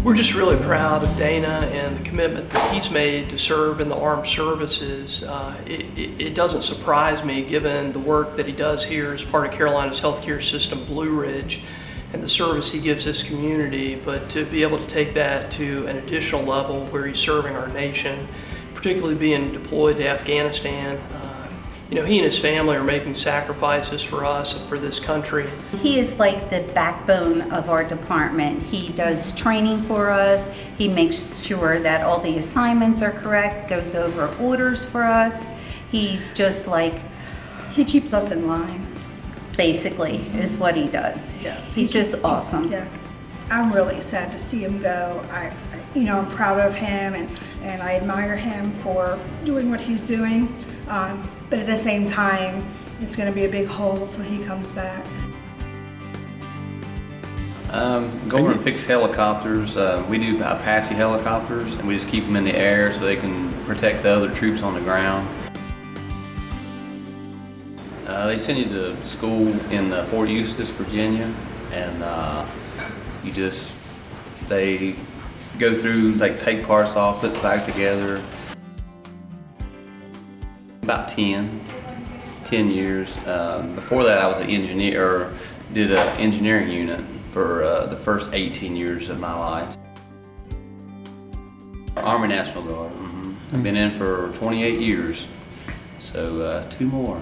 We're just really proud of Dana and the commitment that he's made to serve in the armed services. It doesn't surprise me given the work that he does here as part of Carolina's healthcare system, Blue Ridge, and the service he gives this community, but to be able to take that to an additional level where he's serving our nation, particularly being deployed to Afghanistan. You know, he and his family are making sacrifices for us and for this country. He is like the backbone of our department. He does training for us. He makes sure that all the assignments are correct, goes over orders for us. He's just like, he keeps us in line. Basically, is what he does. Yes. He's just awesome. Yeah. I'm really sad to see him go. I'm proud of him and I admire him for doing what he's doing. But at the same time, it's going to be a big hole till he comes back. Go over and fix helicopters. We do Apache helicopters, and we just keep them in the air so they can protect the other troops on the ground. They send you to school in Fort Eustis, Virginia, and they go through, like, take parts off, put it back together. About 10 years. Before that, I was an engineer, or did an engineering unit for the first 18 years of my life. Army National Guard. I've been in for 28 years, so 2 more.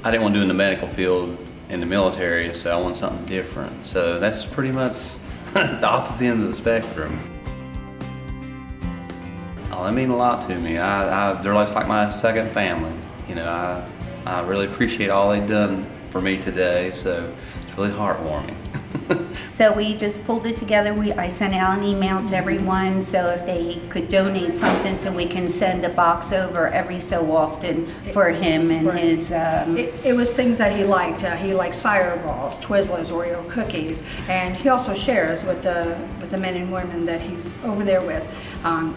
I didn't want to do in the medical field in the military, so I want something different. So that's pretty much the opposite end of the spectrum. Oh, they mean a lot to me. They're like my second family. You know, I really appreciate all they've done for me today, so it's really heartwarming. So we just pulled it together. I sent out an email to everyone so if they could donate something so we can send a box over every so often for him and Right. his... It was things that he liked. He likes Fireballs, Twizzlers, Oreo cookies, and he also shares with the men and women that he's over there with.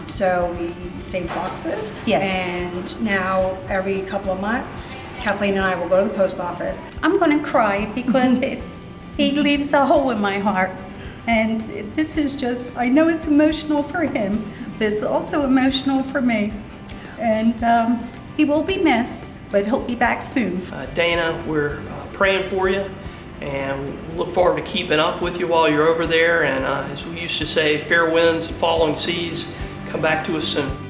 So we save boxes. Yes. And now every couple of months, Kathleen and I will go to the post office. I'm going to cry because he leaves a hole in my heart. And this is just, I know it's emotional for him, but it's also emotional for me. And he will be missed, but he'll be back soon. Dana, we're praying for you and look forward to keeping up with you while you're over there. And as we used to say, fair winds and following seas, come back to us soon.